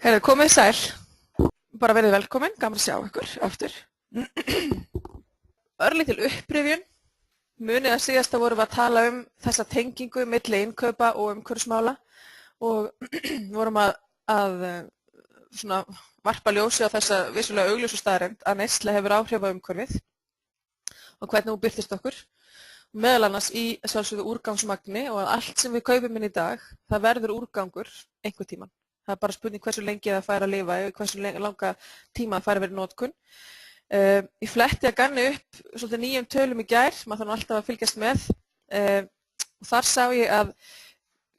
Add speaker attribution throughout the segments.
Speaker 1: Heyrðu, komið sæl. Bara verið velkomin, gaman að sjá ykkur aftur. Örlítil upprifjun. Munið að síðasta vorum við að tala þessa tengingu milli innkaupa og umhverfismála og vorum að svona varpa ljósi á þessa vissulega augljósu staðreynd að neysla hefur áhrif á umhverfið og hvernig hún birtist okkur. Meðal annars í sjálfsögðu úrgangsmagni og að allt sem við kaupum inn í dag, það verður úrgangur einhvern tímann. Það er bara spurning hversu lengi það fær að lifa, hversu langa tíma það fær að vera í notkun. Ég fletti að ganni upp svolítið nýjum tölum í gær, maður þarf alltaf að fylgjast með. Og þar sá ég að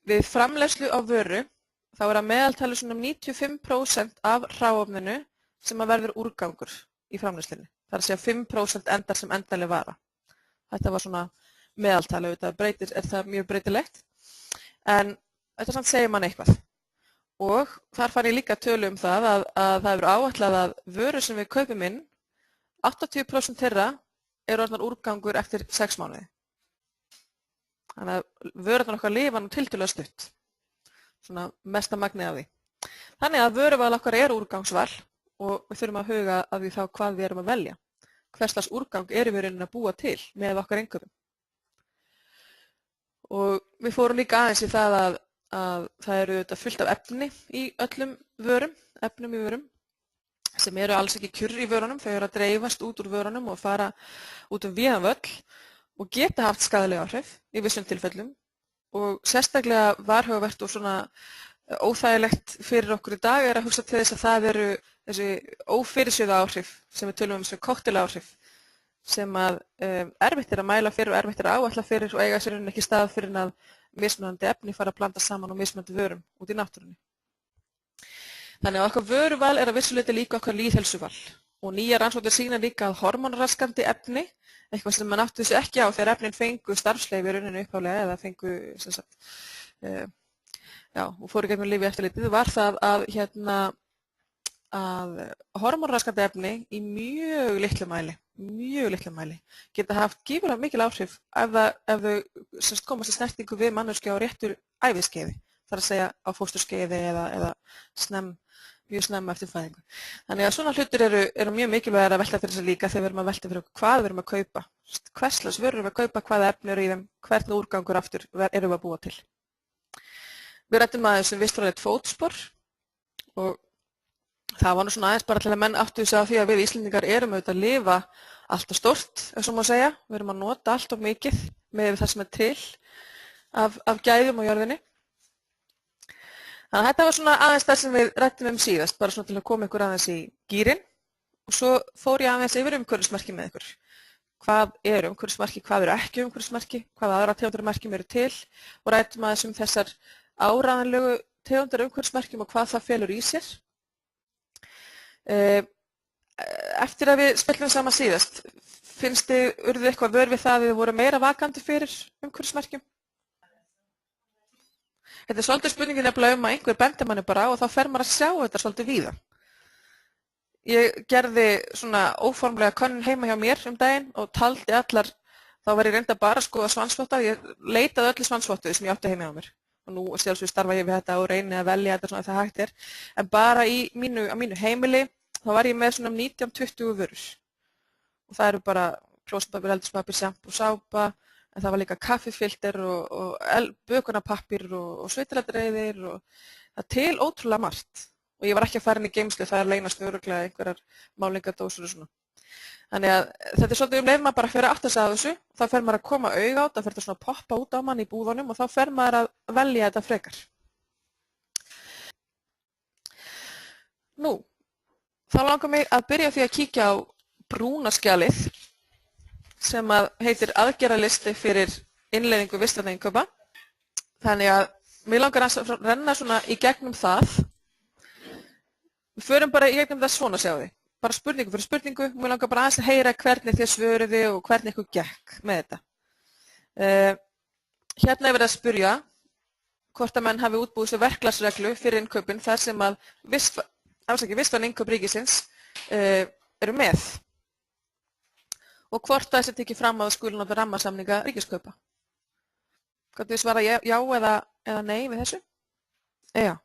Speaker 1: við framleiðslu á vöru, þá er að meðaltali svona 95% af hráefninu sem að verður úrgangur í framleiðslunni. Það er að segja 5% endar sem endanleg vara. Þetta var svona meðaltali, þetta er það mjög breytilegt. En þetta samt segir mann eitthvað. Og þar fann ég líka tölu það að það hefur áætlað að vörur sem við kaupum inn, 80% þeirra eru orðnar úrgangur eftir 6 mánuði. Þannig að vörurnar okkar lifa nú tiltölulega stutt, svona mesta magnið af því. Þannig að vöruval okkar er úrgangsval og við þurfum að huga að því þá hvað við erum að velja. Hverslags úrgang erum við raunin að búa til með okkar innkaupum. Og við fórum líka aðeins í það að það eru þetta fullt af efni í öllum efnum í vörum, sem eru alls ekki kjurr í vörunum, þau eru að dreifast út úr vörunum og fara út víðan völl og geta haft skaðleg áhrif í vissum tilfellum og sérstaklega varhugavert og svona óþægilegt fyrir okkur í dag er að hugsa til þess að það eru þessi ófyrirséðu áhrif sem við tölum sem kokteláhrif sem að erfitt er að mæla fyrir og erfitt er að áætla fyrir og eiga sér ekki stað fyrir að mismunandi efni fara að blanda saman og mismunandi vörum út í náttúrunni. Þannig að okkar vöruval er að vissuleyti líka okkar lýðheilsuval og nýjar rannsóknir sýna líka að hormónraskandi efni, eitthvað sem mann áttu þessu ekki á þegar efnin fengu starfsleyfi í rauninni upphaflega eða fengu og fóru gegnum lyfjaeftirlitið, var það að hormónraskandi efni í mjög litlu mæli geta haft gífurlega mikil áhrif ef þau komast í snertingu við manneskju á réttu æviskeiði, þar að segja á fósturskeiði eða mjög snemma eftir fæðingu. Þannig að svona hlutir eru mjög mikilvægir að velta fyrir þessu líka þegar við erum að velta fyrir hvað við erum að kaupa, hverslags vörur við að kaupa, hvaða efni eru í þeim, hvernig úrgangur aftur erum við að búa til. Við ræddum aðeins vistfræðilegt fótspor og það var nú svona aðeins bara til að menn áttu sig á því að við Íslendingar erum auðvitað að lifa allt of stórt, ef svo má segja. Við erum að nota allt of mikið með það sem er til af gæðum á jörðinni. Þannig að þetta var svona aðeins það sem við ræddum síðast, bara svona til að koma ykkur aðeins í gírinn. Og svo fór ég aðeins yfir umhverfismerki með ykkur. Hvað eru umhverfismerki, hvað eru ekki umhverfismerki, hvaða aðra tegundarmerkjum eru til og ræddum aðeins þessar áreiðanlegu tegundar umhverfismerkjum og hvað það felur í sér. Eftir að við spjallum saman síðast, urðu eitthvað vör við það að þið voru meira vakandi fyrir umhverfismerkjum? Þetta er svolítið spurningin nefnilega að einhver bendir manni bara á og þá fer maður að sjá þetta svolítið víða. Ég gerði svona óformlega könnun heima hjá mér daginn og taldi allar, þá var ég reynda bara að skoða svansvotta, ég leitaði öllu svansvottuði sem ég átti heima hjá mér. Og nú sjálfsög starfa ég við þetta og reyni að velja þetta svona að það hægt er. En bara á mínu heimili, þá var ég með svona 19-20 vörur. Og það eru bara klósettpappír, eldhúspappír, sjampó, sápa, en það var líka kaffifilter og bökunarpappír og svitaladreiðir og það til ótrúlega margt. Og ég var ekki að fara inn í geymslu, það leynast örugglega einhverjar málingadósur og svona. Þannig að þetta er svolítið leið maður bara fyrir að átta sig á þessu, þá fer maður að koma auga á þetta, þá fer þetta svona að poppa út á mann í búðunum og þá fer maður að velja þetta frekar. Nú, þá langar mig að byrja því að kíkja á brúna skjalið sem heitir aðgerðalisti fyrir innleiðingu vistvænna innkaupa. Þannig að mig langar að renna svona í gegnum það. Við förum bara í gegnum það svona, sjáðu þið. Bara spurningu fyrir spurningu, mér langar bara aðeins að heyra hvernig þið svöruðu og hvernig ykkur gekk með þetta. Hérna er verið að spyrja hvort að menn hafi útbúið sér verklagsreglu fyrir innkaupin þar sem að vistvæn innkaup ríkisins eru með. Og hvort það er tekið fram að skuli nota rammasamninga ríkiskaupa. Hvernig þið svara já eða nei við þessu? Já.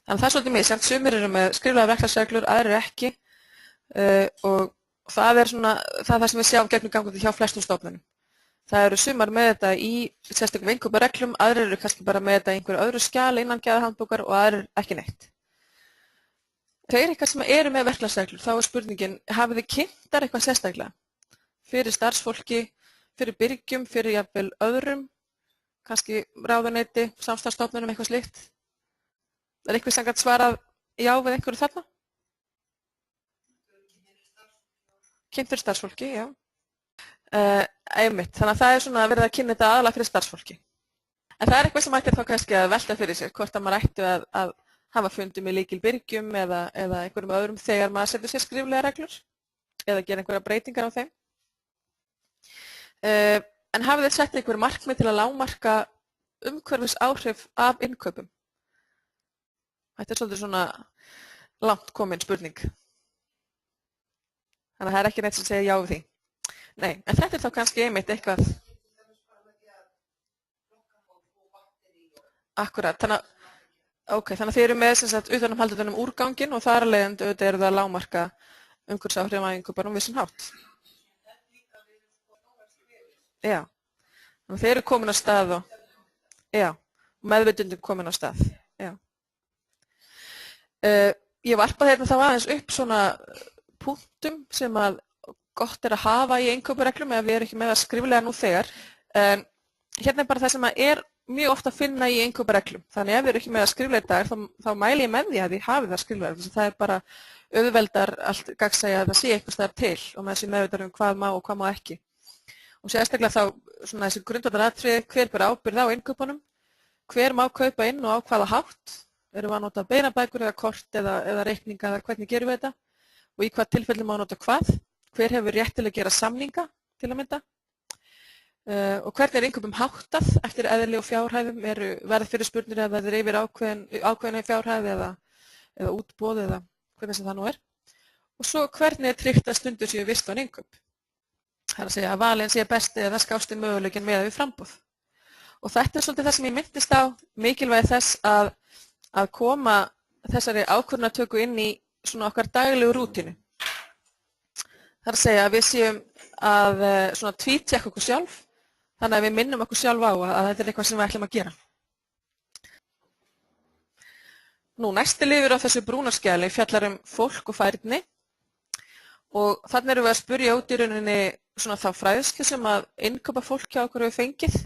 Speaker 1: Þannig að það svolítið misjafnt, sumir eru með skriflegar verklagsreglur, aðrir ekki og það það sem við sjáum gegnum gangandi hjá flestum stofnunum. Það eru sumar með þetta í sérstökum innkaupareglum, aðrir eru kannski bara með þetta í einhverju öðru skjali innan gæðahandbókar og aðrir ekki neitt. Þeir eitthvað sem eru með verklagsreglur, þá er spurningin, hafið þið kynntar eitthvað sérstaklega fyrir starfsfólki, fyrir byrgjum, fyrir jafnvel öðrum, kannski ráðuneyti, samstarfsstofnunum, eitthvað slíkt? Er eitthvað sem gæti svarað já við einhverju þarna? Kynntur starfsfólki, já. Einmitt, þannig að það er verið að kynna þetta aðalega fyrir starfsfólki. En það er eitthvað sem ætti þá kannski að velta fyrir sér, hvort að maður ætti að hafa fundi með lykilbyrgjum eða einhverjum öðrum þegar maður setur sér skriflega reglur eða gera einhverja breytingar á þeim. En hafið þið sett einhver markmið til að lágmarka umhverfisáhrif af innkaupum? Þetta er svolítið svona langt komin spurning. Þannig að það er ekki neitt sem segir já við því. Nei, en þetta er þá kannski einmitt eitthvað. Akkurat, þannig að þið eru með utanumhaldutunum úrganginn og þar af leiðandi auðvitað eru það að lágmarka umhverfisáhrif af innkaupum vissan hátt. Já, þannig að þeir eru komin á stað og meðvitundin komin á stað. Já. Ég varpaði hérna þá aðeins upp svona punktum sem að gott er að hafa í innkaupareglum ef við erum ekki með það skriflega nú þegar. En hérna er bara það sem er mjög oft að finna í innkaupareglum. Þannig ef við erum ekki með það skriflega í dag þá mæli ég með því að þið hafið það skriflega. Þess að það er bara auðveldar allt gagnsæja að það sé eitthvað staðar til og með þessi meðvitað hvað má og hvað má ekki. Og sérstaklega þá svona þessi grundvallaratriði, hver ber ábyrgð á innkaupunum, hver má kaupa inn og á hvaða hátt, erum við að nota beinabækur eða kort eða reikninga eða hvernig gerum við þetta og í hvað tilfellum má nota hvað, hver hefur rétt til að gera samninga til að mynda og hvernig er innkaupum háttað eftir eðli og fjárhæðum, verða fyrirspurnir eða það er yfir ákveðinni fjárhæð eða útboð eða hvernig sem það nú er og svo hvernig er tryggt að stundur séu vistvæn innkaup. Það er að segja að valinn sé besti eða skásti möguleikin með við frambúð. Og þetta er svolítið það sem ég myndist á mikilvægi þess að koma þessari ákvörðunartöku inn í svona okkar daglegu rútínu. Það er að segja að við séum að svona tvítjekka okkur sjálf, þannig að við minnum okkur sjálf á að þetta er eitthvað sem við ætlum að gera. Nú, næsti liður á þessu brúnarskjali fjallar fólk og færni og þannig erum við að spyrja út í rauninni svona þá fræðslu sem að innkaupa fólk hjá okkur hefur fengið.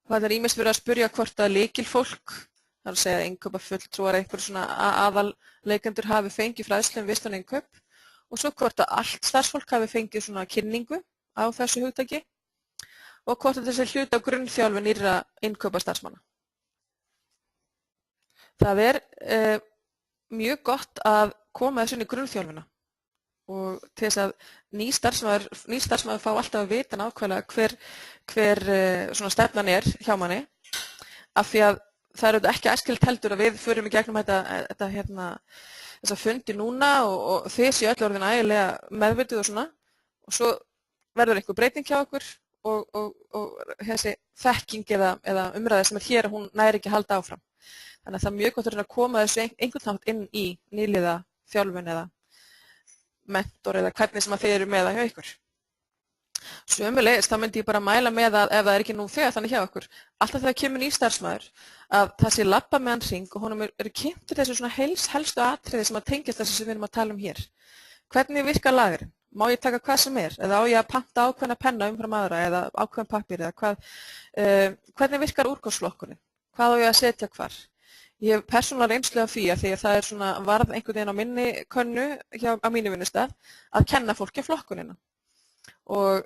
Speaker 1: Það er ýmist verið að spyrja hvort að lykilfólk, það er að segja að innkaupa fulltrúar einhver svona aðalleikendur hafi fengið fræðslu vistvæn innkaup og svo hvort að allt starfsfólk hafi fengið svona kynningu á þessu hugtaki og hvort að þessi hluti á grunnþjálfun nýrra innkaupa starfsmanna. Það er mjög gott að koma þessu inn í grunnþjálfuna og til þess að ný starfsmaður fá alltaf að vita nákvæmlega hver svona stefnan er hjá manni af því að það er ekki æskilegt heldur að við förum í gegnum þessa fundi núna og þið séu öll orðin ægilega meðvituð og svona og svo verður einhver breyting hjá okkur og þessi þekking eða umræða sem er hér hún næri ekki að halda áfram. Þannig að það er mjög gott að koma þessu einhvern nátt inn í nýliða þjálfun eða mentor eða hvernig sem að þið eru með það hjá ykkur. Sömuleiðis þá myndi ég bara mæla með að ef það er ekki nú þegar þannig hjá okkur, alltaf þegar kemur ný starfsmaður að það sé labba með hann hring og honum eru kynntur þessu svona helstu atriði sem að tengjast þessu sem við erum að tala um hér. Hvernig virkar lagerinn? Má ég taka hvað sem er? Eða á ég að panta ákveðna penna umfram aðra eða ákveðan pappír eða hvernig virkar úrgangsflokkunin? Hvað á ég að setja hvar? Ég hef persónulega reynslu af því að það er svona varð einhvern veginn á minni könnu á mínu vinnustað að kenna fólki á flokkunina. Og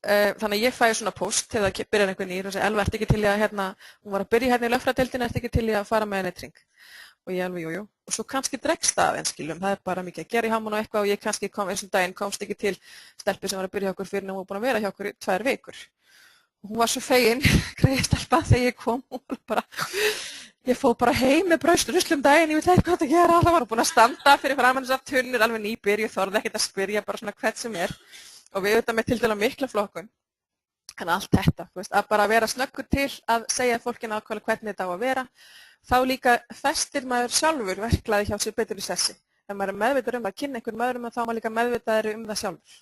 Speaker 1: þannig að ég fæ svona post þegar það byrjar einhver nýr og segja Elva, ertu ekki til í að hún var að byrja hérna í lögfræðideildinni, ertu ekki til í að fara með henni hring? Og ég alveg, jú. Og svo kannski dregst það aðeins, skiljum, það er bara mikið að gera í háman og eitthvað og ég kannski eins og daginn komst ekki til stelpu sem var að byrja hjá okkur fyrir en hún var búin að vera hjá okkur í 2 vikur. Og hún var svo fegin, greið stelpa þegar ég kom, ég fór bara heim með brauðsruslum daginn, ég veit ekki hvað að gera, það var búin að standa fyrir framan þessar tunnur alveg nýbyrju, þorði ekkert að spyrja bara svona hvert sem er og við auðvitað með til dæla mikla flokkun. En allt þetta, að bara vera snöggur til að segja fólki nákvæmlega hvernig þetta á að vera, þá líka festir maður sjálfur verklaði hjá sér betur í sessi. Ef maður meðvitaður að kynna einhverjum öðrum, þá maður líka meðvitaður það sjálfur.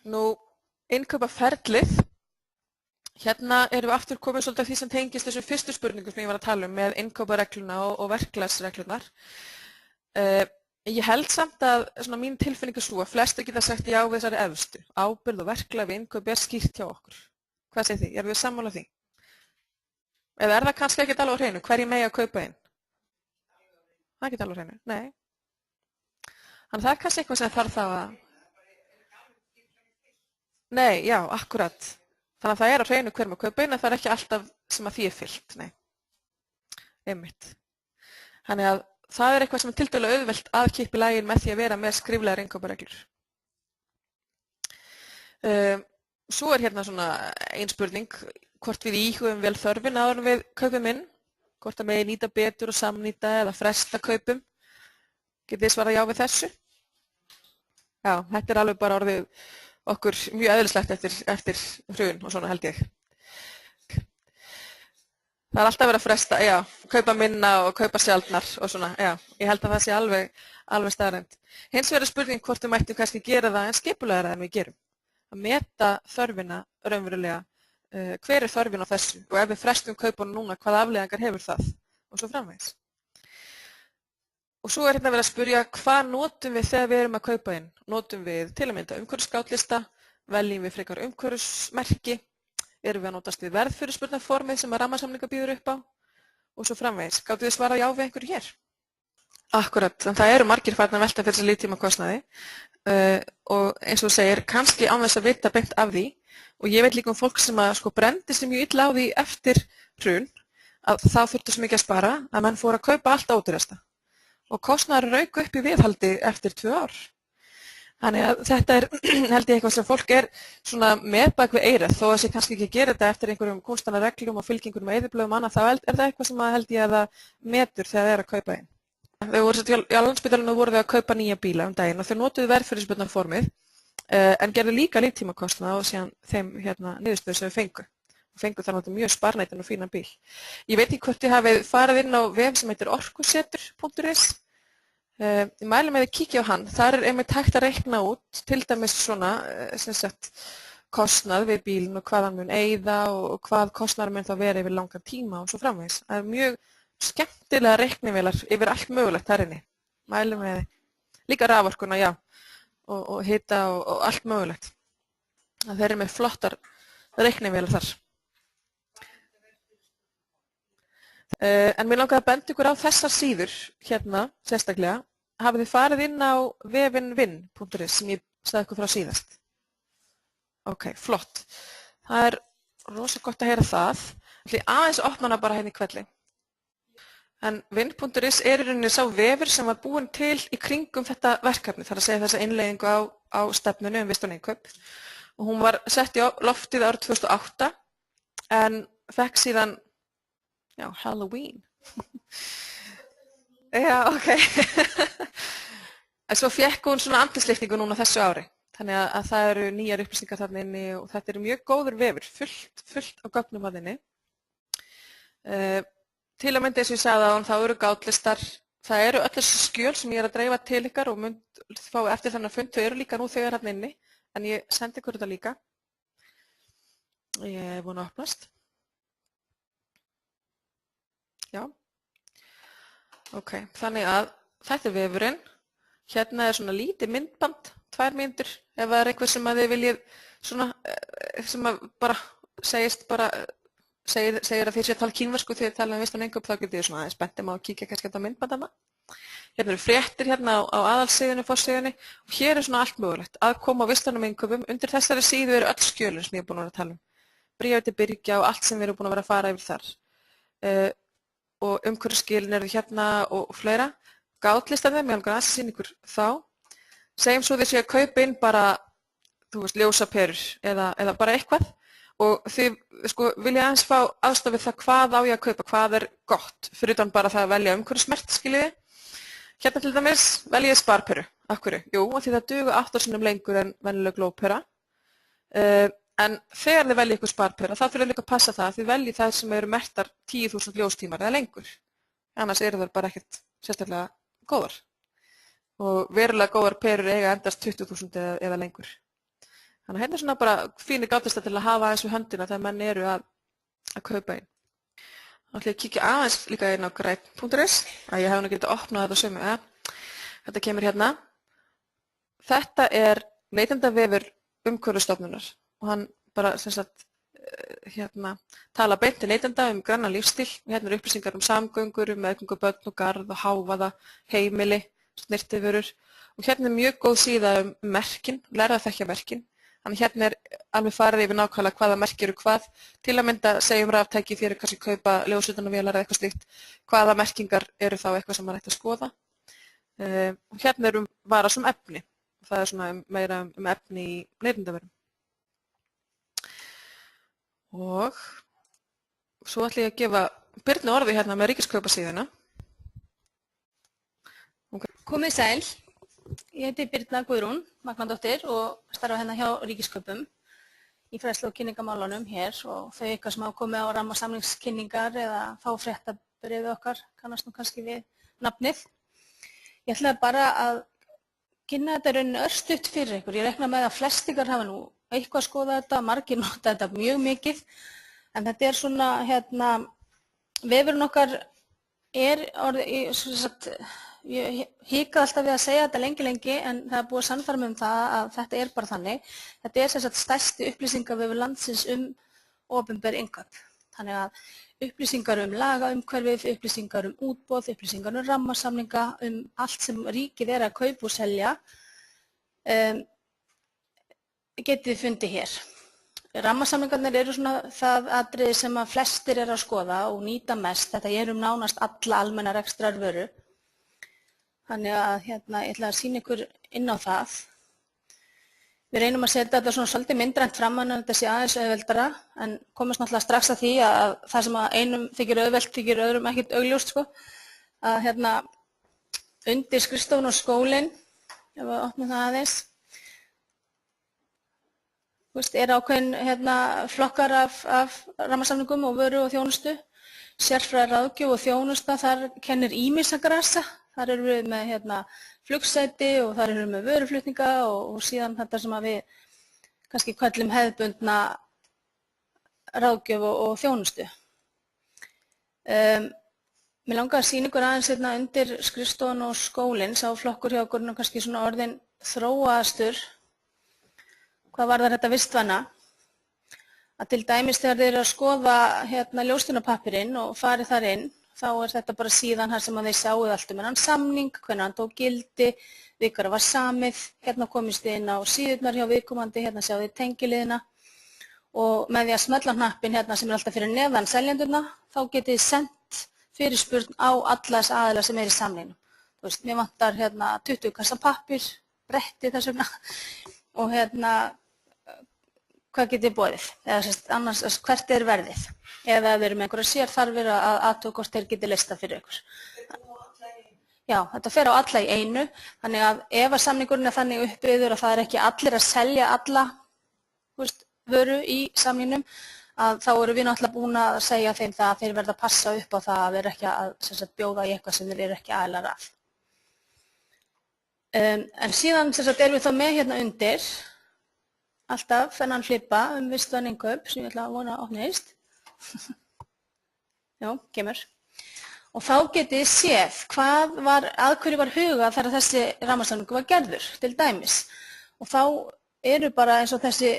Speaker 1: Nú, innkaupaferlið. Hérna erum við aftur komið svolítið að því sem tengist þessum fyrstu spurningum sem ég var að tala með innkauparegluna og verklagsreglunar. Ég held samt að mín tilfinning svo að flestir geta sagt já við þessari efstu. Ábyrgð og verklag við innkaup skýrt hjá okkur. Hvað segir þið? Erum við sammála því? Eða það kannski ekkert alveg á hreinu? Hverju megi að kaupa inn? Það er ekkert alveg á hreinu? Nei. Þannig það kannski eitthvað sem þarf þá að... Nei, já, akkurat. Þannig að það á hreinu hver maður kaupa inn en það ekki alltaf sem að því fyllt. Nei. Einmitt. Þannig að það eitthvað sem tiltölulega auðvelt að kippa í laginn með því að vera með skriflegar innkaupareglur. Svo hérna ein spurning, hvort við íhugum vel þörfin áður en við kaupum inn, hvort það megi nýta betur og samnýta eða fresta kaupum. Getið þið svarað já við þessu? Já, þetta alveg bara orðið okkur mjög eðlislegt eftir hrun og held ég. Það alltaf verið að fresta, já, kaupa minna og kaupa sjaldnar og já, ég held að það sé alveg staðreynd. Hins vegar spurning hvort við mættum kannski gera það en skipulegra en við gerum. Að meta þörfina raunverulega, hver þörfin á þessu og ef við frestum kaupunum núna, hvaða afleiðingar hefur það og svo framvegis. Og svo hérna verið að spyrja hvað notum við þegar við erum að kaupa inn? Notum við til að mynda umhverfisskátlista, veljum við frekar umhverfismerki, erum við að notast við verðfyrirspurnarformið sem að rammasamningar býður upp á og svo framvegis. Gátu þið svarað já við einhverju hér? Akkurat, en það eru margir farin að velta fyrir þessi líftímakostnaði og eins og þú segir, kannski án þess að vita beint af því og ég veit líka fólk sem að brenndi sig mjög illa á því eftir hrun að þá þurfti svo mikið að spara að menn fóru að kaupa allt ódýrasta og kostnaður rauk upp í viðhaldi eftir 2 ár. Þannig að þetta held ég eitthvað sem fólk með bak við eyrað, þó að sé kannski ekki að gera þetta eftir einhverjum konstanta reglum og fylgingum og eyðublöðum annað, þá það eitthvað sem held ég að það metur þegar það að kaupa inn. Þau voru á Landspítalanum voru þau að kaupa nýja bíla daginn og þau notuðu verðfyrirspurnarformið en gerðu líka líftímakostnað og síðan þeim niðurstöðu sem við fengu þar náttúrulega mjög sparnætan og fínan bíl. Ég veit ekki hvort þið hafið farið inn á vef sem heitir orkusetur.is. Ég mæli með að kíkja á hann. Þar einmitt hægt að reikna út til dæmis kostnað við bílinn og hvað hann mun eyða og hvað kostnaður mun þá vera yfir langan tíma og svo framvegis. Það er mjög skemmtilega reiknivélar yfir allt mögulegt þar inni. Mæli með þið. Líka raforkuna, já, og hita og allt mögulegt. Það eru með flottar reiknivélar þar. En mér langaði að benda ykkur á þessar síður hérna sérstaklega. Hafið þið farið inn á vefinvinn.is sem ég sagði ykkur frá síðast? Ok, flott. Það er rosa gott að heyra það. Ég ætla aðeins að opna hana bara hérna í kvelli. En vinn.is í rauninni sá vefur sem var búinn til í kringum þetta verkefni, þar að segja þessa innleiðingu á stefnunni vistvæn innkaup. Og hún var sett í loftið árið 2008 en fekk síðan Halloween. Já, ok. En svo fekk hún andlitslyftingu núna þessu ári. Þannig að það eru nýjar upplýsingar þarna inni og þetta eru mjög góður vefur, fullt á gögnum að inni. Til að mynda eins og ég sagði þá eru gátlistar, það eru öll þessi skjöl sem ég að dreifa til ykkar og mynd fá eftir þannig að fund, þau eru líka nú þegar þarna inni, en ég sendi ykkur þetta líka. Ég er búin að opnast. Já, ok, þannig að þetta er vefurinn, hérna er lítið myndband, 2 mínútur, ef það er einhver sem að þið viljið sem að bara segir að þið sé að tala kínversku þegar þið tala vistvæn innkaup, þá getið þið aðeins bentum á að kíkja kannski á myndbandana. Hérna eru fréttir hérna á aðalsíðunni, forsíðunni og hér er allt mögulegt að koma á vistvænum innkaupum. Undir þessari síðu eru öll skjölin sem ég er búin að tala um, bréfið til Birgja og allt sem við erum búin að vera að fara yfir þar. Og umhverfisskilin eru hérna og fleira. Gátlistanir, mér langar að sýna ykkur þá. Segjum svo þið séu að kaupa inn bara, ljósaperur eða bara eitthvað og þið vilja aðeins fá aðstoð við það hvað á ég að kaupa, hvað er gott, fyrir utan bara það að velja umhverfismerkt, skiljiði. Hérna til dæmis veljið sparperu. Af hverju? Jú, því það duga 8 sinnum lengur en venjuleg glópera. En þegar þið veljið ykkur sparpera, þá þurfum líka að passa það að þið veljið þær sem eru merktar 10.000 ljóstímar eða lengur. Annars eru þær bara ekkert sérstaklega góðar. Og verulega góðar perur eiga endast 20.000 eða lengur. Þannig að hérna er svona bara fínir gátlista til að hafa aðeins við höndina þegar menn eru að kaupa inn. Þá ætla ég að kíkja aðeins líka inn á greip.is, að ég hef nú getið að opna þetta sömu. Þetta kemur hérna. Þetta er neytendavefur Umhverfisstofnunar og hann bara sem sagt tala beint til neytenda grannan lífstíl. Hérna eru upplýsingar samgöngur, meðgöngu, börn og garð og hávaða, heimili, snyrtivörur og hérna er mjög góð síða merkin, læra að þekkja merkin. Þannig hérna er alveg farið yfir nákvæmlega hvaða merki eru hvað, til að mynda segjum raftæki fyrir kannski kaupa ljósritunarvélar eða eitthvað slíkt, hvaða merkingar eru þá eitthvað sem maður ætti að skoða. Og hérna er vara sem efni, það er svona meira efni í neytendavörum. Og svo ætla ég að gefa Birnu orði hérna með ríkiskaupasíðuna.
Speaker 2: Komið sæl. Ég heiti Birna Guðrún Magnadóttir og starfa hérna hjá Ríkiskaupum í fræðslu- og kynningamálunum hér og þau ykkar sem hafa komið á rammasamningskynningar eða fá fréttabréfið okkar kannast nú kannski við nafnið. Ég ætlaði bara að kynna þetta rauninni örstutt fyrir ykkur. Ég reikna með að flest ykkar hafa nú eitthvað að skoða þetta, margir nota þetta mjög mikið en þetta er svona vefurinn okkar er orðið ég hikaði alltaf við að segja þetta lengi en það er búið að sannfæra mig það að þetta er bara þannig. Þetta er sem sagt stærsti upplýsingavefur landsins opinber innkaup. Þannig að upplýsingar lagaumhverfið, upplýsingar útboð, upplýsingar rammasamninga, allt sem ríkið er að kaupa og selja getið þið fundið hér. Rammasamningarnir eru svona það atriði sem að flestir eru að skoða og nýta mest. Þetta er nánast alla almenna rekstrarvöru. Þannig að ég ætla að sýna ykkur inn á það. Við reynum að setja þetta svona svolítið myndrænt fram en þetta sé aðeins auðveldara en komast náttúrulega strax að því að það sem að einum þykir auðvelt þykir öðrum ekkert augljóst sko. Að undir skrifstofan og skólinn, ef við opnum það aðeins, er ákveðin flokkar af rammasamningum og vöru og þjónustu. Sérfræðiráðgjöf og þjónusta, þar kennir ýmissa grasa. Þar erum við með flugsæti og þar erum við með vöruflutninga og síðan þetta sem að við kannski köllum hefðbundna ráðgjöf og þjónustu. Mér langar að sýna ykkur aðeins undir skrifstofan og skólinn, sá flokkur hjá okkur kannski svona orðin þróaðastur. Hvað varðar þetta vistvæna? Að til dæmis þegar þið eru að skoða ljóstímapappírinn og farið þar inn, þá er þetta bara síðan þar sem að þeir sjáuð allt þennan samning, hvernig hann tók gildi, við hverju var samið, komist þið inn á síðurnar hjá viðkomandi, sjáuð þið tengiliðina og með því að smella hnappinn sem er alltaf fyrir neðan seljendurna, þá getið þið sendt fyrirspurn á alla þess aðila sem er í samningnum. Mér vantar 20 kassa pappír, bretti þess vegna og hvað getið þið boðið, eða annars hvert er verðið, eða ef þeir eru með einhverja sérþarfir að athuga hvort þeir getið listað fyrir ykkur. Já, þetta fer á alla í einu, þannig að ef að samningurinn er þannig uppbyggður að það er ekki allir að selja alla vöru í samningnum, þá eru við náttúrulega búin að segja þeim það að þeir verða að passa upp á það að þeir ekki að bjóða í eitthvað sem þeir eru ekki aðilar að. En síðan erum við þá með undir alltaf þennan flippa vistvæn innkaup sem ég ætla að vona að opnist. Já, kemur. Og þá getið þið séð að hverju var hugað þegar þessi rammasamningur var gerður, til dæmis. Og þá eru bara eins og þessi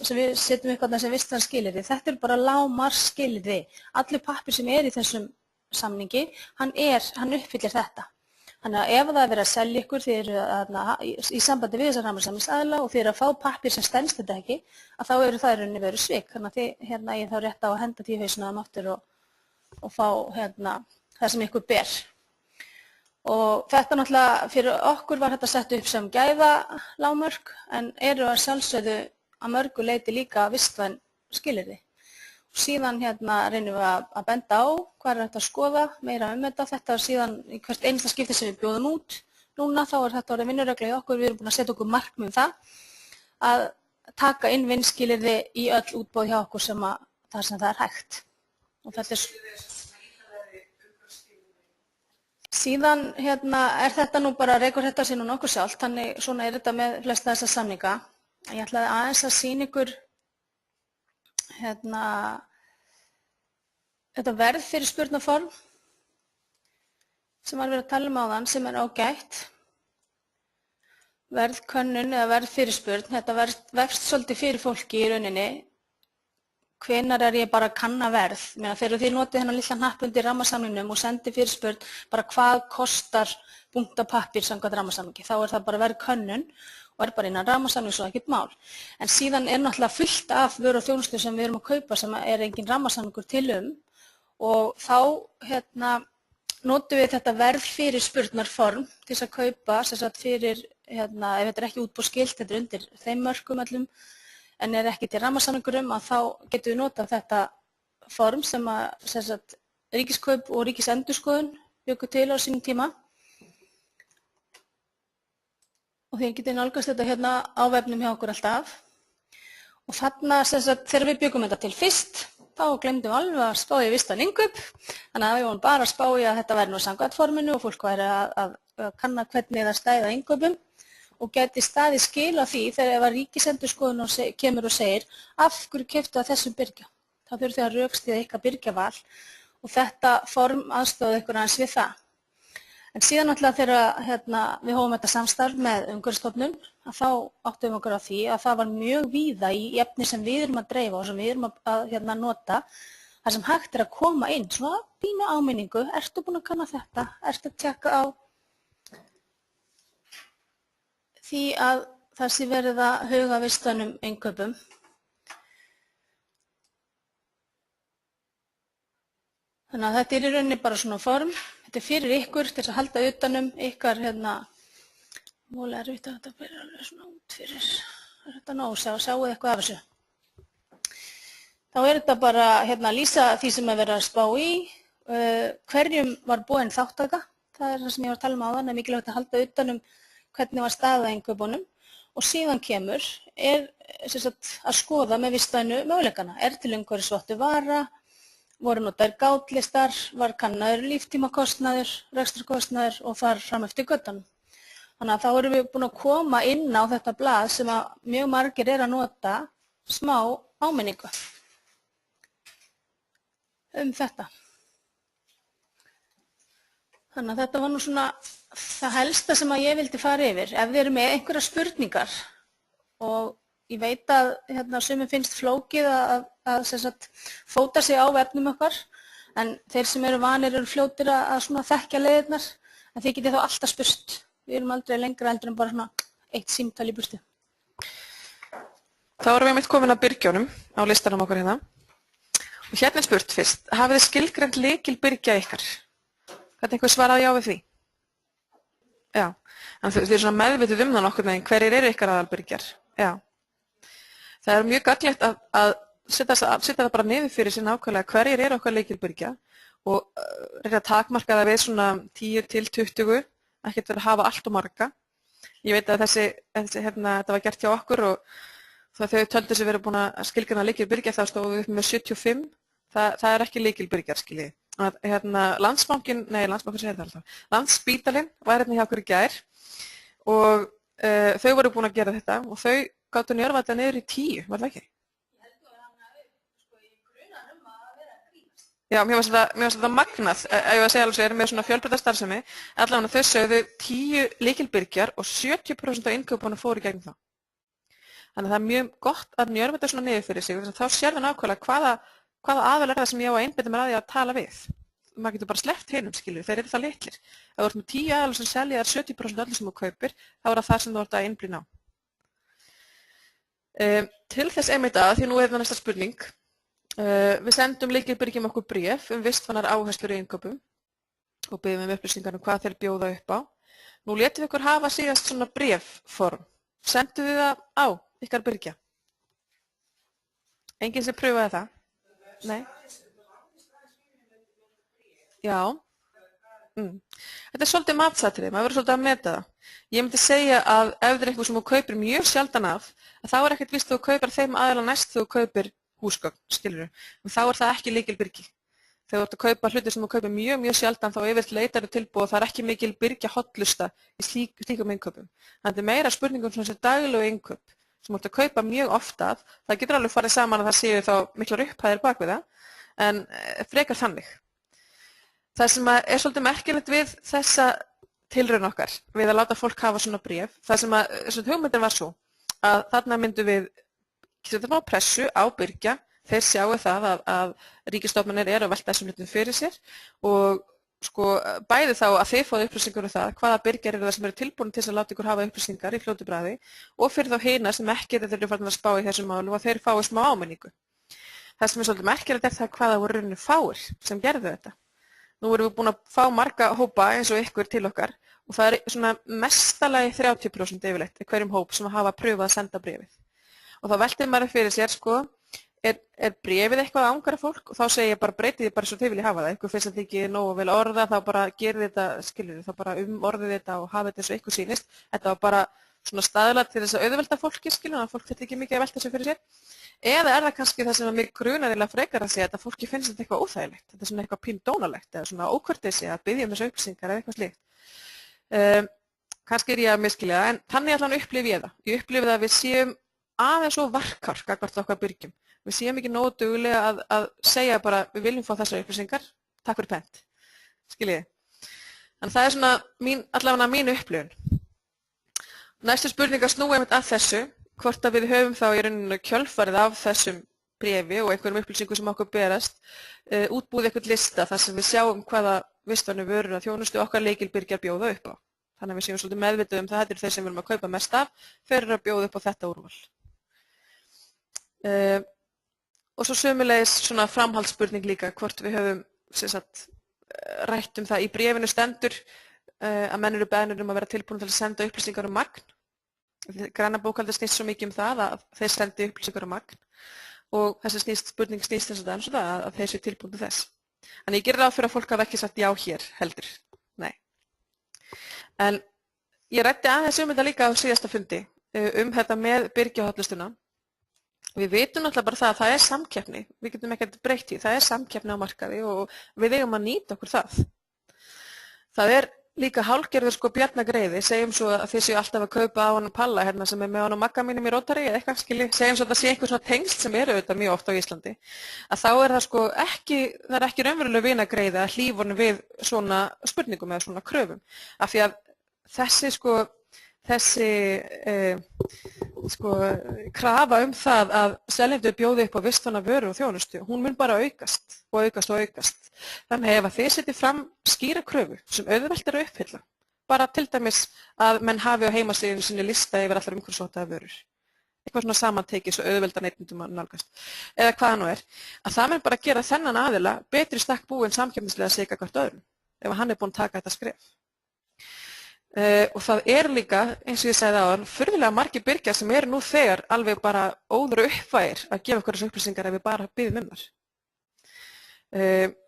Speaker 2: sem við setjum upp sem vistvæn skilyrði, þetta eru bara lágmarksskilyrði. Allur pappír sem er í þessum samningi, hann uppfyllir þetta. Þannig að ef það er verið að selja ykkur, þið eru í sambandi við þessar rammasamningsaðila og þið eru að fá pappír sem stenst þetta ekki, að þá eru það í rauninni verið svik. Þannig að þið ég þá rétt á að henda því hausinn aftur og fá það sem ykkur ber. Og þetta náttúrulega fyrir okkur var þetta sett upp sem gæðalágmörk en eru að sjálfsögðu að mörgu leyti líka vistvæn skilyrði. Og síðan reynum við að benda á hvað er þetta að skoða, meira þetta. Þetta er síðan í hvert einasta skipti sem við bjóðum út. Núna þá er þetta orðið vinnuregla í okkur, við erum búin að setja okkur markmið það að taka inn vinnskilyrði í öll útboð hjá okkur þar sem það er hægt. Og þetta er síðan er þetta nú bara rekur þetta sér nú nokkuð sjálft, þannig svona er þetta með flesta þessa samninga. Ég ætlaði aðeins að sýna ykkur þetta verðfyrirspurnaform sem var verið að tala um áðan, sem er ágætt. Verðkönnun eða verðfyrirspurn, þetta vefst svolítið fyrir fólki í rauninni. Hvenær er ég bara að kanna verð? Þegar þið notið hennar lilla hnapp undir rammasamningnum og sendið fyrirspurn bara hvað kostar bunta pappír samkvæmt rammasamningi, þá er það bara verðkönnun og er bara innan rammasamnings og ekkert mál. En síðan er náttúrulega fullt af vöru og þjónustu sem við erum að kaupa sem er engin rammasamningur til og þá notum við þetta verðfyrirspurnarform til þess að kaupa fyrir, ef þetta er ekki útboðsskylt, þetta er undir þeim mörkum öllum, en er ekki til rammasamningur að þá getum við notað þetta form sem að Ríkiskaup og Ríkisendurskoðun bjuggu til á sínum tíma. Og þið getið nálgast þetta á vefnum hjá okkur alltaf. Og þarna þegar við bjuggum þetta til fyrst, þá glemdum við alveg að spá í vistan innkaup, þannig að við vorum bara að spá í að þetta væri nú samkvæmt forminu og fólk væri að kanna hvernig það stæði að innkaupum og gæti staðið skil á því þegar ef að Ríkisendurskoðun kemur og segir af hverju keyptu að þessum birgja. Þá þurfið þið að rökstyðja ykkar birgjaval og þetta form aðstoðaði ykkur aðeins við það. En síðan náttúrulega þegar við hófum þetta samstarf með Umhverfisstofnun, þá áttum við okkur á því að það var mjög víða í efni sem við erum að dreifa og sem við erum að nota, þar sem hægt er að koma inn svona pínu áminningu, ertu búin að kanna þetta, ertu að tjekka á því að það sé verið að huga vistvænum innkaupum. Þannig að þetta er í rauninni bara svona form. Þetta er fyrir ykkur til þess að halda utanum ykkar Móli erfitt að þetta byrja alveg svona út fyrir. Er þetta nóg? Sjáu eitthvað af þessu? Þá er þetta bara lýsa því sem er verið að spá í. Hverjum var boðin þáttaka? Það er það sem ég var að tala um áðan. Það er mikilvægt að halda utanum hvernig var staðið að innkaupunum. Og síðan kemur að skoða með vistvænu möguleikana. Er til umhverfisvottuð vara? Voru notaðir gátlistar, var kannaður líftímakostnaður, rekstrarkostnaður og þar fram eftir göttunum. Þannig að þá erum við búin að koma inn á þetta blað sem að mjög margir er að nota smá áminningu þetta. Þannig að þetta var nú svona það helsta sem að ég vildi fara yfir. Ef þið eru með einhverja spurningar og ég veit að sumum finnst flókið að fóta sig á vefnum okkar, en þeir sem eru vanir eru fljótir að þekkja leiðirnar, en þið getið þá alltaf spurt. Við erum aldrei lengra heldur en bara svona eitt símtal í burtu.
Speaker 1: Þá erum við einmitt komin að byrgjónum á listanum okkar hérna. Og hérna er spurt fyrst, hafið þið skilgreint lykilbyrgja ykkar? Hvernig einhver svaraði já við því? Já, en þið eru svona meðvituð það nokkur meginn, hverjir eru ykkar aðalbyrgjar? Já. Það er mjög gagnlegt að setja það bara niður fyrir sig nákvæmlega hverjir eru okkar lykilbyrgja og reyna að takmarka það við svona 10 til 20, ekkert verið að hafa allt og marga. Ég veit að þetta var gert hjá okkur og þau töldu sig verið búin að skilgreina lykilbyrgja þá stóðu við upp með 75. Það er ekki lykilbyrgjar, skiljið. Landsspítalinn var hérna hjá okkur í gær og þau voru búin að gera þetta og þau gátu njörfa þetta niður í 10, var það ekki?
Speaker 2: Ég held að hann hafi, ég grunar að vera að grínast.
Speaker 1: Já, mér finnst þetta magnað, ef ég að segja alveg sér, með svona fjölbreytta starfsemi, allavega þau sögðu 10 lykilbyrgjar og 70% af innkaupunum fóru í gegnum það. Þannig að það er mjög gott að njörfa þetta svona niður fyrir sig, þá sér það nákvæmlega hvaða aðal er það sem ég á að einbeita mér að því að tala við. Maður getur bara sleppt hinum, skilur, þeir eru það litlir. Ef þú ert með 10 aðal sem selja þér 70% öllu sem þú kaupir, þá er það sem þú ert að einblína á. Til þess einmitt því nú er það næsta spurning. Við sendum lykilbyrgjum okkur bréf vistvænar áherslur í innkaupum og biðjum upplýsingar hvað þeir bjóða upp á. Nú létum við ykkur hafa síðast svona bréfform. Sendum við það á ykkar byrgja? Enginn sem pröfaði það? Nei? Já. Þetta svolítið matsatriði, maður verður svolítið að meta það. Ég myndi segja að ef það eitthvað sem þú kaupir mjög sjaldan af, að þá ekkert víst að þú kaupir þeim aðeila næst þú kaupir húsgögn, skilurðu. En þá það ekki lykilbyrgi. Þegar þú ert að kaupa hluti sem þú kaupir mjög sjaldan, þá yfirleitt leitar þú tilboð og það ekki mikil byrgja hollusta í slíkum innkaupum. Þetta meira spurningum sem þessi daglegu innkaup sem þú ert að kaupa mjög oft af. Það getur alveg farið saman að það séu þá miklar upphæðir bak við það, en frekar þannig. Það sem svolítið merkilegt við þessa tilraun okkar, við að láta fólk hafa svona bréf, það sem hugmyndin var svo að þarna myndum við setja á pressu á byrgja, þeir sjáu það að ríkisstofnanir eru að velta þessum hlutum fyrir sér og sko bæði þá að þeir fáðu upplýsingar um það hvaða byrgjar eru það sem eru tilbúin til að láta ykkur hafa upplýsingar í fljótu bragði og fyrir þá hina sem ekki þeir eru farin að spá í þessum málum og þeir fái smá áminningu. Það sem svolítið merkilegt það hvaða voru rauninu fáir sem gerðu þetta. Nú erum við búin að fá marga hópa eins og ykkur til okkar og það svona mestalagi 30% yfirleitt í hverjum hóp sem hafa pröfað að senda bréfið. Og þá veltir maður fyrir sér sko, er bréfið eitthvað að angara fólk og þá segir ég bara breytið þið bara svo þið viljið hafa það. Ykkur finnst þetta ekki nógu vel orða, þá bara gerið þetta, skilur þá bara orðið þetta og hafa þetta eins og ykkur sýnist. Þetta var bara svona staðla til þess að auðvelda fólki, skilur, að fólk þetta ekki mikið að velta sig fyrir sér. Eða það kannski það sem mig grunar frekar að segja að fólki finnst þetta eitthvað óþægilegt, þetta svona eitthvað píndónalegt eða svona ókurteisi að biðja þessu upplýsingar eða eitthvað slíkt. Kannski ég að misskilja það, en þannig allan upplifi ég það. Ég upplifi það að við séum aðeins og varkár gagnvart okkar byrgjum. Við séum ekki nógu duglega að segja bara við viljum fá þessar upplýsingar, takk fyrir pent. Skiljiði. En það svona allavega mín upplifun. Næstu spurningar snúa einmitt að þessu. Hvort að við höfum þá í rauninu kjölfarið af þessum bréfi og einhverjum upplýsingum sem okkur berast, útbúið eitthvað lista þar sem við sjáum hvaða vistvænu vörur að þjónustu okkar lykilbyrgjar bjóða upp á. Þannig að við séum svolítið meðvituð það, þetta þeir sem við erum að kaupa mest af, þeir eru að bjóða upp á þetta úrval. Og svo sömulegis svona framhaldsspurning líka, hvort við höfum rætt það í bréfinu stendur að menn eru beðnir að vera tilbúin til að senda upplýsingar magn. Græna bókhaldið snýst svo mikið það að þeir sendi upplýsingar magn og þessi spurning snýst þess að þeir séu tilbúin til þess. Þannig ég gerir ráð fyrir að fólk hafa ekki sagt já hér heldur. Nei. En ég ræddi aðeins þetta líka á síðasta fundi þetta með byrgjahollustuna. Við vitum náttúrulega bara það er samkeppni. Við getum ekkert breytt í. Það er samkeppni á markaði og við eigum að nýta okkur það. Það er líka hálfgerður bjarnagreiði, segjum svo að þið séu alltaf að kaupa á hann palla hérna sem með hann og magga mínum í Rótari eða eitthvað skilji, segjum svo að það sé einhver svona tengsl sem eru auðvitað mjög oft á Íslandi, að þá er það ekki raunveruleg vinagreiði að hlífa honum við svona spurningum eða svona kröfum, af því að þessi krafa það að seljendur bjóði upp á vistvæna vöru og þjónustu, hún mun bara aukast og aukast og aukast. Þannig ef þið setjið fram skýra kröfu sem auðvelt að uppfylla, bara til dæmis að menn hafi á heimasíðunni sinni lista yfir allar umhverfisvottaðar vörur, eitthvað svona samantekið svo auðvelt að neytendum að nálgast, eða hvað nú er, að það mun bara gera þennan aðila betri stakk búinn samkeppnislega sig gagnvart öðrum, ef hann búinn að taka þetta skref. Og það líka, eins og ég sagði áðan, furðulega margir byrgjar sem eru nú þegar alveg bara óður uppvægir að gefa okkur þessu upplýsingar ef við bara biðjum þar.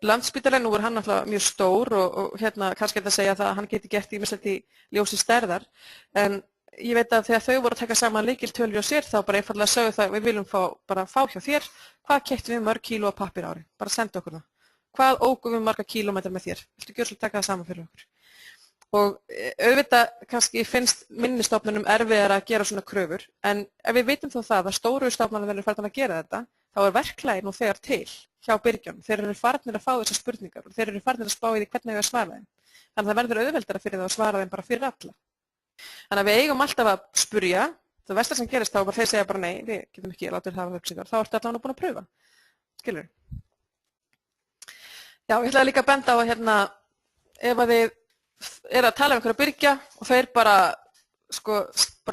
Speaker 1: Landspítalinn, nú hann alltaf mjög stór og hérna kannski að segja það að hann geti gert ýmislegt í ljósi stærðar, en ég veit að þegar þau voru að taka saman lykiltölur hjá sér þá bara einfaldlega sögðu það við viljum bara fá hjá þér, hvað keyptum við mörg kíló af pappír á ári, bara senda okkur það. Hvað ókum við marga kílómetra með þér, viltu gjörsamlega taka það saman fyrir okkur. Og auðvitað kannski finnst minni stofnunum erfiðar að gera svona kröfur, en ef við vitum þó það að stóru stofnunum verður farnar að gera þetta, þá er verklagið nú þegar til hjá byrgjum. Þeir eru farnir að fá þessar spurningar og þeir eru farnir að spá í því hvernig við að svara þeim. Þannig að það verður auðveldara fyrir það að svara þeim bara fyrir alla. Þannig að við eigum alltaf að spurja, það versta sem gerist þá bara þeir segja bara nei, við getum ekki látið hafa upplýsingar, þá ertu allavega búin að pröfa. Skilurðu? Já, ég ætlaði líka að benda á að hérna, ef að þið eru að tala um einhverja byrgja og þeir bara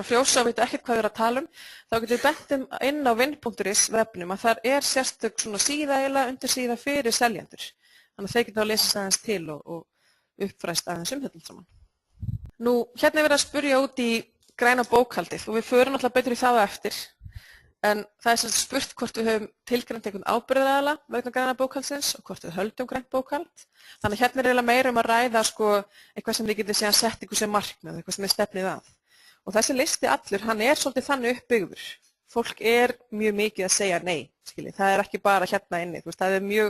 Speaker 1: frjósa og vita ekkert hvað þeir eru að tala um, þá getur við bent inn á vinn.is vefnum að þar er sérstök svona síða eða undir síða fyrir seljendur. Þannig að þeir geta að lesa aðeins til og uppfræst aðeins þetta saman. Nú, hérna er verið að spurja út í græna bókhaldið og við förum alltaf betur í það á eftir. En það sem sagt spurt hvort við höfum tilgreint einhvern ábyrgðaraðila vegna græna bókhaldsins og hvort við höldum grænt bókhald. Þannig að hérna er eiginlega meira að ræða eitthvað sem við getum síðan sett ykkur sem markmið, eitthvað sem er stefnið að. Og þessi listi allur, hann er svolítið þannig uppbyggður. Fólk er mjög mikið að segja nei, skiljið. Það er ekki bara hérna inni. Það er mjög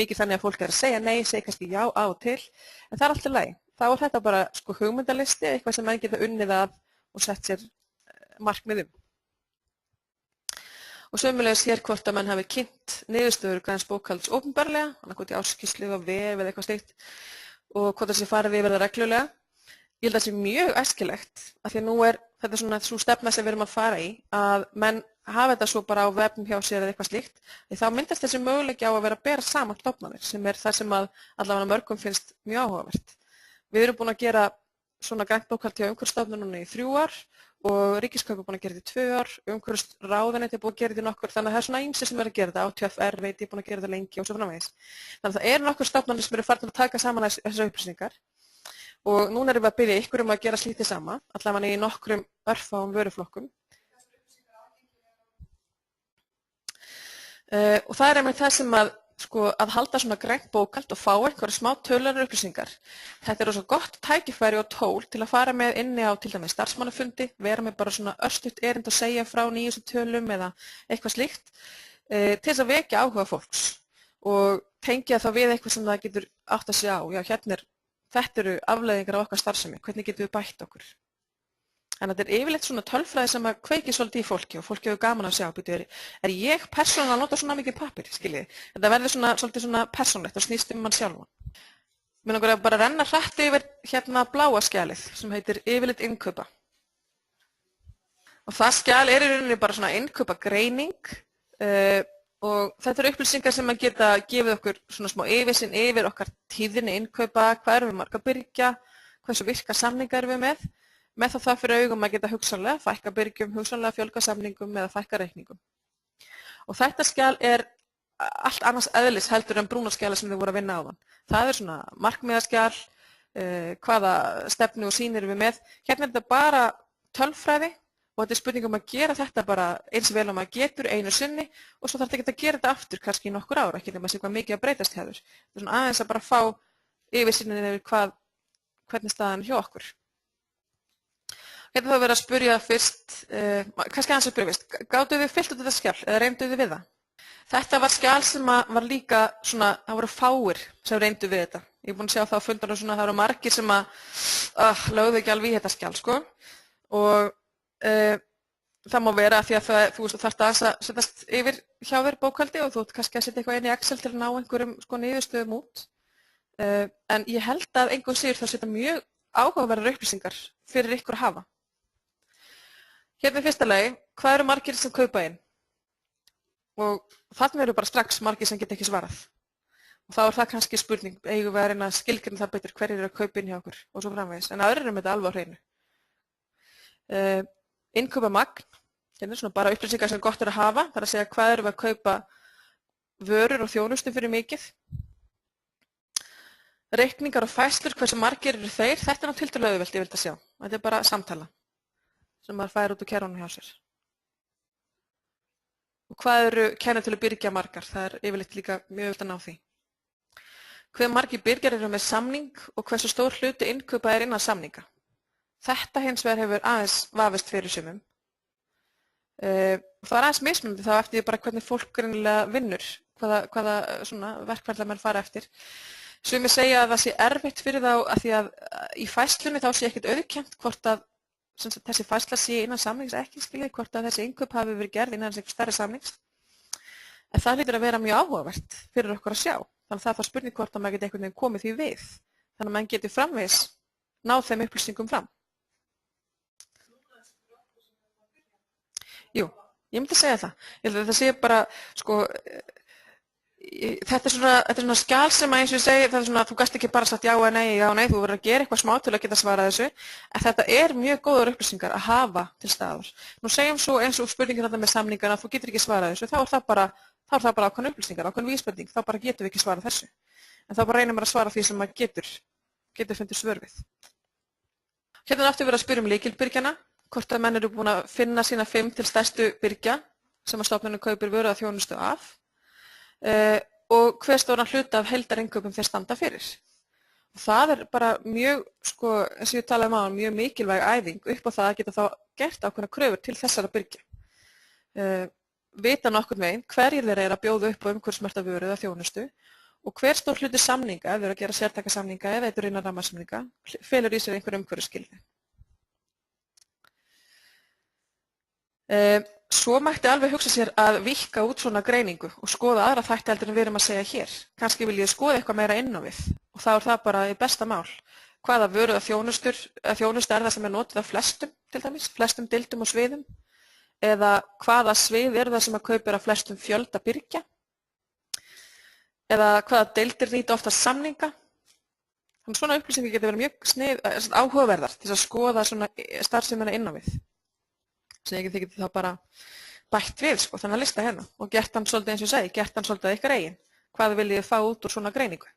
Speaker 1: mikið þannig að fólk er að segja nei, segja kannski já á og til, en það er alltaf lagi. Þá er þetta bara hugmyndalisti, eitthvað sem menn geta unnið að og sett sér markmið um. Og sömulegis hér hvort að menn hafi kynnt niðurstöður græns bókhalds opinberlega, annað í ársskýrslu á vef eða eitthvað slíkt, og hvort það sé farið yfir það reglulega. Ég held að það sé mjög æskilegt, af því að nú er þetta svona svo stefna sem við erum að fara í, að menn hafa þetta svo bara á vefnum hjá sér eða eitthvað slíkt, því þá myndast þessi möguleiki á að vera að bera saman stofnanir, sem er það sem að allavega mörgum finnst mjög áhugavert. Við erum búin að gera svona grænt bókhald hjá umhverfisstofnunum í 3 ár og Ríkiskaup er búin að gera þetta í 2 ár, umhverfisráðuneytið er búin að gera þetta í nokkur, þannig að það er svona ýmsir sem er að gera þetta, ÁTFR veit ég er búin að gera þetta lengi og svo framvegis. Þannig að það eru nokkur stofnanir sem eru farnir að taka saman þessar upplýsingar og núna erum við að byrja ykkur um að gera slítið sama, allavega í nokkrum örfáum vöruflokkum. Og það er einmitt það sem að halda svona grænt bókhald og fá einhverja smá tölulegar upplýsingar. Þetta er svo gott tækifæri og tól til að fara með inni á til dæmis starfsmannafundi, vera með bara svona örstutt erind og segja frá nýjustu tölum eða eitthvað slíkt til þess að vekja áhuga fólks og tengja það við eitthvað sem það getur átt að sjá. Já, þetta eru afleiðingar af okkar starfsemi, hvernig getum við bætt okkur? En þetta er yfirleitt svona tölfræði sem að kveiki svolítið í fólki og fólki hefur gaman að sjá, er ég persónulega að nota svona mikið pappír, skiljið? Þetta verður svolítið svona persónulegt og snýst mann sjálfan. Mér langar að bara renna hratt yfir hérna bláa skjalið sem heitir yfirleitt innkaupa. Og það skjal er í rauninni bara svona innkaupagreining og þetta eru upplýsingar sem að geta gefið okkur svona smá yfirsýn yfir okkar tíðinni innkaupa, hvað erum við marga byrgja, hversu virka samninga erum við með það fyrir augum að geta hugsanlega fækka byrgjum, hugsanlega fjölga samningum eða fækka reikningum. Og þetta skjal er allt annars eðlis heldur en brúna skjala sem þið voru að vinna á þann. Það er svona markmiðaskjal, hvaða stefnu og sýnir við með. Hérna er þetta bara tölfræði og þetta er spurning að gera þetta bara eins vel og maður getur einu sinni og svo þarf þetta ekki að gera þetta aftur kannski í nokkur ára, ekki nema að sé hvað mikið að breytast hefur. Það er svona aðeins að bara fá yfirsýnin yfir hvernig staðan hjá okkur. Hérna þá verið að spyrja fyrst, kannski aðeins að spyrja fyrst, gátuð þið fyllt út þetta skjal eða reynduð þið við það? Þetta var skjal sem var líka svona, það voru fáir sem reyndu við þetta. Ég er búin að sjá það á fundunum svona, það voru margir sem lögðu ekki alveg í þetta skjal, sko. Og það má vera því að þú þarft að setjast yfir hjá þér bókhaldi og þú ert kannski að setja eitthvað inn í Excel til að ná einhverjum niðurstöðum út. En ég held að einhver sigur það setja mjög áhugaverðar upplýsingar fyrir ykkur að hafa. Hérna í fyrsta lagi, hvað eru margir sem kaupa inn? Og þarna eru bara strax margir sem geta ekki svarað. Og þá er það kannski spurning, eigum við að reyna að skilgreina það betur hverjir eru að kaupa inn hjá okkur og svo framvegis. En aðrir eru með þetta alveg á hreinu. Innkaupamagn, hérna er svona bara upplýsingar sem gott er að hafa. Það er að segja hvað eru við að kaupa vörur og þjónustu fyrir mikið. Reikningar og færslur, hversu margir eru þeir? Þetta er tiltölulega auðvelt, ég vil þetta sjá. Þetta er bara samtala sem maður fær út úr kerfunum hjá sér. Og hvað eru kennitölu byrgja margar? Það er yfirleitt líka mjög auðvelt að ná því. Hve margir byrgjar eru með samning og hversu stór hluti innkaupa er innan samninga? Þetta hins vegar hefur aðeins vafist fyrir sumum. Það er aðeins mismunandi þá eftir bara hvernig fólk greinilega vinnur, hvaða verkferðlar menn fara eftir. Sumir segja að það sé erfitt fyrir þá að því að í færslunni þá sé ekkert auðkennt hvort að þessi færsla sé innan samnings ekki, skiljið, hvort að þessi innkaup hafi verið gerð innan einhvers stærri samnings. En það hlýtur að vera mjög áhugavert fyrir okkur að sjá. Þannig að það er spurning hvort að maður geti einhvern veginn komið því við. Þannig að maður geti framvegis náð þeim upplýsingum fram. Jú, ég myndi segja það. Ég held að það sé bara, sko, þetta er svona skjal sem að eins og ég segi, það er svona að þú gast ekki bara sagt já eða nei, þú verður að gera eitthvað smá til að geta svarað þessu, en þetta er mjög góðar upplýsingar að hafa til staðar. Nú segjum svo eins og spurningin þetta með samningarna að þú getur ekki svarað þessu, þá er það bara ákveðin upplýsingar, ákveðin vísbending, þá bara getum við ekki svarað þessu. En þá bara reynum við að svara því sem maður getur fundið svör við. Hérna er aftur verið að spyrja lykilbyrgjana, hvort að menn eru búin að finna sína 5 til stærstu byrgja sem að stofnunin kaupir vöru að þjónustu af og hver stóran hluta af heildarinnkaup þeir standa fyrir. Og það bara mjög, eins og ég talaði um áðan, mjög mikilvæg æfing upp á það að geta þá gert ákveðnar kröfur til þessara birgja. Vita nokkurn veginn hverjir þeir eru að bjóða upp á umhverfismerkta vöru eða þjónustu og hver stór hluti samninga, ef þeir eru að gera sértæka samninga eða eitthvað innan rammasamninga, felur í sér einhver umhverfisskilyrði. Svo mætti alveg hugsa sér að víkka út svona greiningu og skoða aðra þætti heldur en við erum að segja hér. Kannski vil ég skoða eitthvað meira inn á við og þá það bara í besta mál. Hvaða vöru eða þjónustu er það sem notið af flestum, til dæmis, flestum deildum og sviðum? Eða hvaða svið það sem kaupir af flestum fjölda birgja? Eða hvaða deildir nýta oftast samninga? Þannig svona upplýsingar getur verið mjög áhugaverðar til að skoða svona starfsemina inn á við. Sem ég geti þá bara bætt við þannig að lista hérna og gert hann svolítið eins og ég segi, gert hann svolítið eitthvað eigin. Hvað viljið þið fá út úr svona greiningu?